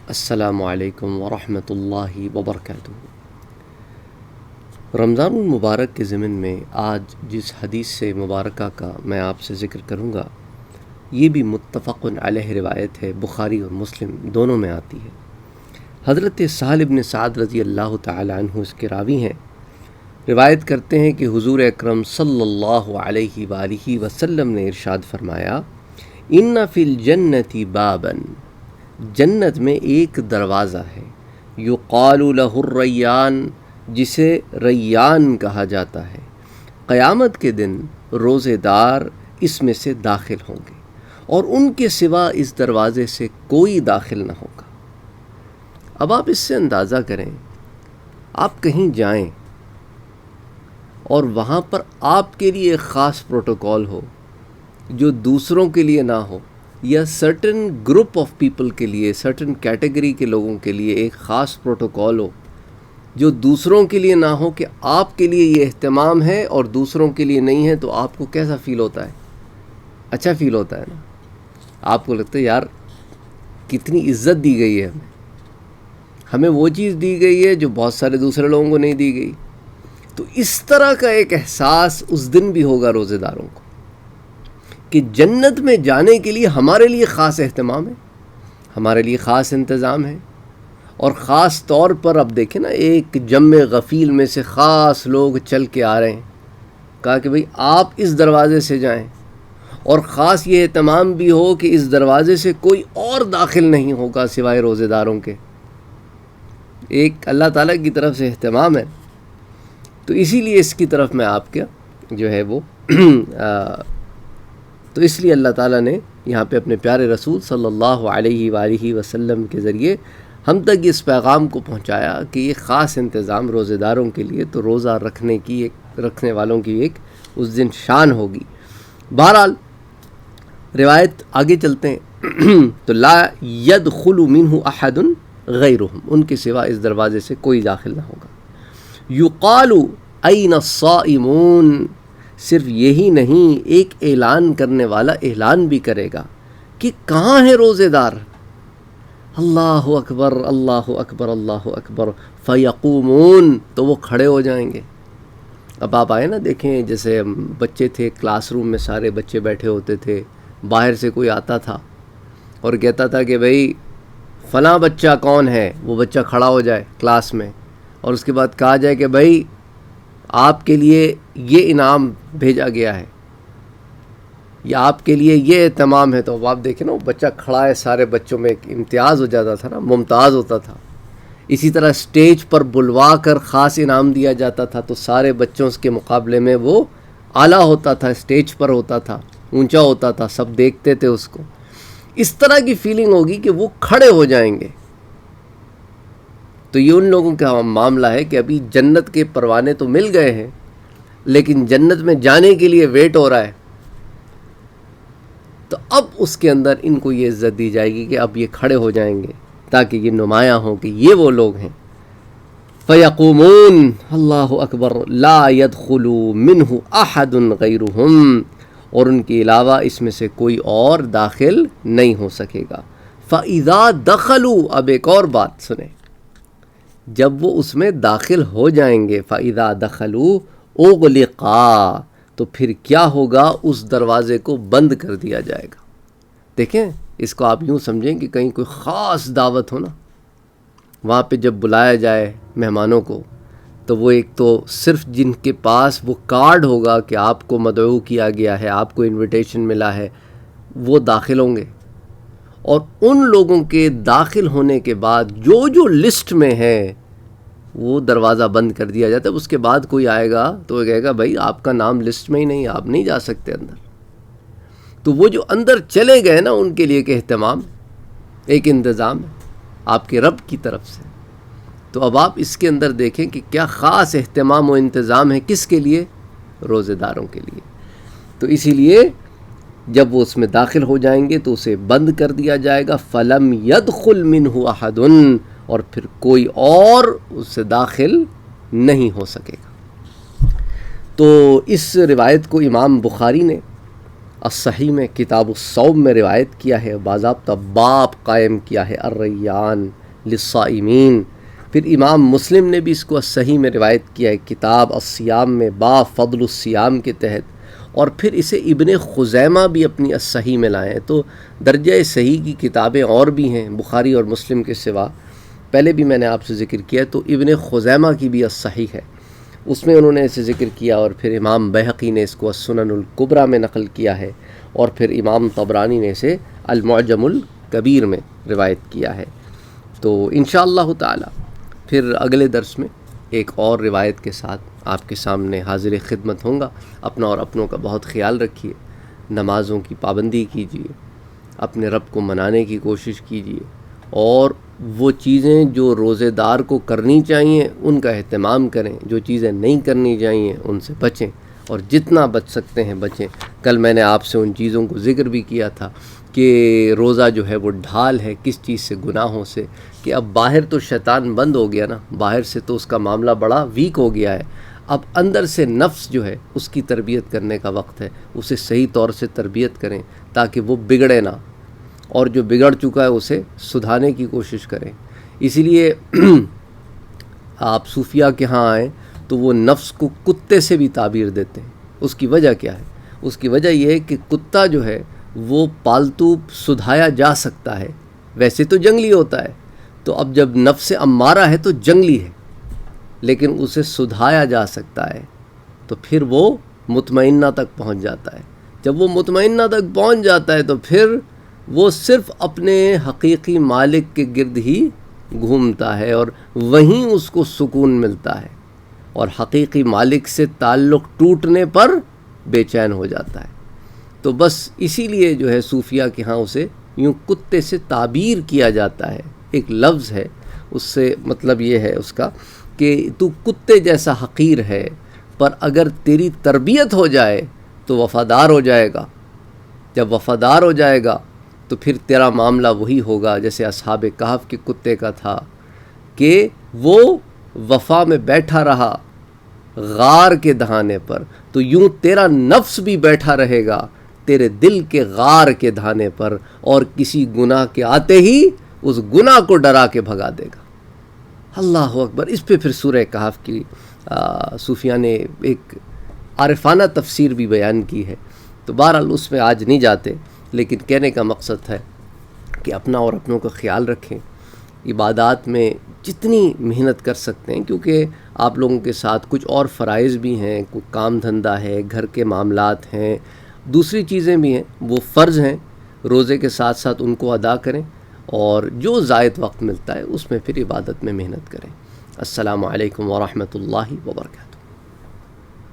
السلام علیکم ورحمۃ اللہ وبرکاتہ۔ رمضان المبارک کے ضمن میں آج جس حدیث سے مبارکہ کا میں آپ سے ذکر کروں گا، یہ بھی متفق علیہ روایت ہے، بخاری اور مسلم دونوں میں آتی ہے۔ حضرت سہل بن سعد رضی اللہ تعالی عنہ اس کے راوی ہیں، روایت کرتے ہیں کہ حضور اکرم صلی اللہ علیہ وآلہ وسلم نے ارشاد فرمایا، ان فی الجنۃ بابا، جنت میں ایک دروازہ ہے، یقال لہ الریان، جسے ریان کہا جاتا ہے۔ قیامت کے دن روزے دار اس میں سے داخل ہوں گے اور ان کے سوا اس دروازے سے کوئی داخل نہ ہوگا۔ اب آپ اس سے اندازہ کریں، آپ کہیں جائیں اور وہاں پر آپ کے لیے ایک خاص پروٹوکول ہو جو دوسروں کے لیے نہ ہو، یا سرٹن گروپ آف پیپل کے لیے، سرٹن کیٹیگری کے لوگوں کے لیے ایک خاص پروٹوکول ہو جو دوسروں کے لیے نہ ہو، کہ آپ کے لیے یہ اہتمام ہے اور دوسروں کے لیے نہیں ہے، تو آپ کو کیسا فیل ہوتا ہے؟ اچھا فیل ہوتا ہے نا؟ آپ کو لگتا ہے یار کتنی عزت دی گئی ہے ہمیں وہ چیز دی گئی ہے جو بہت سارے دوسرے لوگوں کو نہیں دی گئی۔ تو اس طرح کا ایک احساس اس دن بھی ہوگا روزے داروں کو، کہ جنت میں جانے کے لیے ہمارے لیے خاص اہتمام ہے، ہمارے لیے خاص انتظام ہے۔ اور خاص طور پر اب دیکھیں نا، ایک جمع غفیل میں سے خاص لوگ چل کے آ رہے ہیں، کہا کہ بھئی آپ اس دروازے سے جائیں، اور خاص یہ اہتمام بھی ہو کہ اس دروازے سے کوئی اور داخل نہیں ہوگا سوائے روزے داروں کے۔ ایک اللہ تعالیٰ کی طرف سے اہتمام ہے، تو اسی لیے اس کی طرف میں آپ کا جو ہے وہ تو اس لیے اللہ تعالیٰ نے یہاں پہ اپنے پیارے رسول صلی اللہ علیہ وآلہ وسلم کے ذریعے ہم تک اس پیغام کو پہنچایا کہ یہ خاص انتظام روزے داروں کے لیے، تو روزہ رکھنے والوں کی ایک اس دن شان ہوگی۔ بہرحال روایت آگے چلتے ہیں، تو لا يدخل منہ احد غیرہم، ان کے سوا اس دروازے سے کوئی داخل نہ ہوگا۔ یقال این الصائمون، صرف یہی نہیں، ایک اعلان کرنے والا اعلان بھی کرے گا کہ کہاں ہے روزے دار؟ اللہ اکبر اللہ اکبر اللہ اکبر، فیقومون، تو وہ کھڑے ہو جائیں گے۔ اب آپ آئے نا، دیکھیں جیسے بچے تھے، کلاس روم میں سارے بچے بیٹھے ہوتے تھے، باہر سے کوئی آتا تھا اور کہتا تھا کہ بھئی فلاں بچہ کون ہے، وہ بچہ کھڑا ہو جائے کلاس میں، اور اس کے بعد کہا جائے کہ بھئی آپ کے لیے یہ انعام بھیجا گیا ہے، یا آپ کے لیے یہ اہتمام ہے۔ تو اب آپ دیکھیں نا، وہ بچہ کھڑا ہے، سارے بچوں میں ایک امتیاز ہو جاتا تھا نا، ممتاز ہوتا تھا۔ اسی طرح سٹیج پر بلوا کر خاص انعام دیا جاتا تھا، تو سارے بچوں کے مقابلے میں وہ اعلیٰ ہوتا تھا، سٹیج پر ہوتا تھا، اونچا ہوتا تھا، سب دیکھتے تھے اس کو۔ اس طرح کی فیلنگ ہوگی کہ وہ کھڑے ہو جائیں گے۔ تو یہ ان لوگوں کا معاملہ ہے کہ ابھی جنت کے پروانے تو مل گئے ہیں، لیکن جنت میں جانے کے لیے ویٹ ہو رہا ہے، تو اب اس کے اندر ان کو یہ عزت دی جائے گی کہ اب یہ کھڑے ہو جائیں گے، تاکہ یہ نمایاں ہو کہ یہ وہ لوگ ہیں۔ فیقومون، اللہ اکبر، لا يدخل منہ احد غیرہم، اور ان کے علاوہ اس میں سے کوئی اور داخل نہیں ہو سکے گا۔ فَإِذَا دَخَلُوا، اب ایک اور بات سنیں، جب وہ اس میں داخل ہو جائیں گے، فَإِذَا دَخَلُوا اُغْلِقَا، تو پھر کیا ہوگا؟ اس دروازے کو بند کر دیا جائے گا۔ دیکھیں، اس کو آپ یوں سمجھیں کہ کہیں کوئی خاص دعوت ہو نا، وہاں پہ جب بلایا جائے مہمانوں کو، تو وہ ایک تو صرف جن کے پاس وہ کارڈ ہوگا کہ آپ کو مدعو کیا گیا ہے، آپ کو انویٹیشن ملا ہے، وہ داخل ہوں گے، اور ان لوگوں کے داخل ہونے کے بعد جو لسٹ میں ہے وہ دروازہ بند کر دیا جاتا ہے۔ اس کے بعد کوئی آئے گا تو وہ کہے گا بھائی آپ کا نام لسٹ میں ہی نہیں، آپ نہیں جا سکتے اندر۔ تو وہ جو اندر چلے گئے نا، ان کے لیے ایک اہتمام، ایک انتظام ہے آپ کے رب کی طرف سے۔ تو اب آپ اس کے اندر دیکھیں کہ کیا خاص اہتمام و انتظام ہے، کس کے لیے؟ روزے داروں کے لیے۔ تو اسی لیے جب وہ اس میں داخل ہو جائیں گے تو اسے بند کر دیا جائے گا، فَلَمْ يَدْخُلْ مِنْهُ أَحَدٌ، اور پھر کوئی اور اس سے داخل نہیں ہو سکے گا۔ تو اس روایت کو امام بخاری نے الصحیح میں کتاب الصوم میں روایت کیا ہے، باضابطہ باب قائم کیا ہے الریان للصائمین۔ پھر امام مسلم نے بھی اس کو الصحیح میں روایت کیا ہے کتاب الصیام میں باب فضل الصیام کے تحت، اور پھر اسے ابن خزیمہ بھی اپنی الصحیح میں لائے ہیں۔ تو درجہ صحیح کی کتابیں اور بھی ہیں بخاری اور مسلم کے سوا، پہلے بھی میں نے آپ سے ذکر کیا، تو ابن خزیمہ کی بھی الصحیح ہے، اس میں انہوں نے اسے ذکر کیا، اور پھر امام بہقی نے اس کو السنن الکبریٰ میں نقل کیا ہے، اور پھر امام طبرانی نے اسے المعجم الکبیر میں روایت کیا ہے۔ تو انشاءاللہ تعالی پھر اگلے درس میں ایک اور روایت کے ساتھ آپ کے سامنے حاضر خدمت ہوں گا۔ اپنا اور اپنوں کا بہت خیال رکھیے، نمازوں کی پابندی کیجیے، اپنے رب کو منانے کی کوشش کیجیے، اور وہ چیزیں جو روزے دار کو کرنی چاہیے ان کا اہتمام کریں، جو چیزیں نہیں کرنی چاہیے ان سے بچیں، اور جتنا بچ سکتے ہیں بچیں۔ کل میں نے آپ سے ان چیزوں کو ذکر بھی کیا تھا کہ روزہ جو ہے وہ ڈھال ہے کس چیز سے، گناہوں سے، کہ اب باہر تو شیطان بند ہو گیا نا، باہر سے تو اس کا معاملہ بڑا ویک ہو گیا ہے، اب اندر سے نفس جو ہے اس کی تربیت کرنے کا وقت ہے، اسے صحیح طور سے تربیت کریں تاکہ وہ بگڑے نہ، اور جو بگڑ چکا ہے اسے سدھارنے کی کوشش کریں۔ اسی لیے آپ صوفیہ کے ہاں آئیں تو وہ نفس کو کتے سے بھی تعبیر دیتے ہیں۔ اس کی وجہ کیا ہے؟ اس کی وجہ یہ ہے کہ کتا جو ہے وہ پالتو سدھایا جا سکتا ہے، ویسے تو جنگلی ہوتا ہے، تو اب جب نفس امارہ ہے تو جنگلی ہے، لیکن اسے سدھایا جا سکتا ہے، تو پھر وہ مطمئنہ تک پہنچ جاتا ہے۔ جب وہ مطمئنہ تک پہنچ جاتا ہے تو پھر وہ صرف اپنے حقیقی مالک کے گرد ہی گھومتا ہے، اور وہیں اس کو سکون ملتا ہے، اور حقیقی مالک سے تعلق ٹوٹنے پر بے چین ہو جاتا ہے۔ تو بس اسی لیے جو ہے صوفیہ کے ہاں اسے یوں کتے سے تعبیر کیا جاتا ہے، ایک لفظ ہے، اس سے مطلب یہ ہے اس کا کہ تو کتے جیسا حقیر ہے، پر اگر تیری تربیت ہو جائے تو وفادار ہو جائے گا، جب وفادار ہو جائے گا تو پھر تیرا معاملہ وہی ہوگا جیسے اصحاب کہف کے کتے کا تھا، کہ وہ وفا میں بیٹھا رہا غار کے دہانے پر، تو یوں تیرا نفس بھی بیٹھا رہے گا تیرے دل کے غار کے دہانے پر، اور کسی گناہ کے آتے ہی اس گناہ کو ڈرا کے بھگا دے گا۔ اللہ اکبر۔ اس پہ پھر سورہ کہف کی صوفیہ نے ایک عارفانہ تفسیر بھی بیان کی ہے، تو بہرحال اس میں آج نہیں جاتے، لیکن کہنے کا مقصد ہے کہ اپنا اور اپنوں کا خیال رکھیں، عبادات میں جتنی محنت کر سکتے ہیں، کیونکہ آپ لوگوں کے ساتھ کچھ اور فرائض بھی ہیں، کوئی کام دھندہ ہے، گھر کے معاملات ہیں، دوسری چیزیں بھی ہیں، وہ فرض ہیں، روزے کے ساتھ ساتھ ان کو ادا کریں، اور جو زائد وقت ملتا ہے اس میں پھر عبادت میں محنت کریں۔ السلام علیکم ورحمۃ اللہ وبرکاتہ۔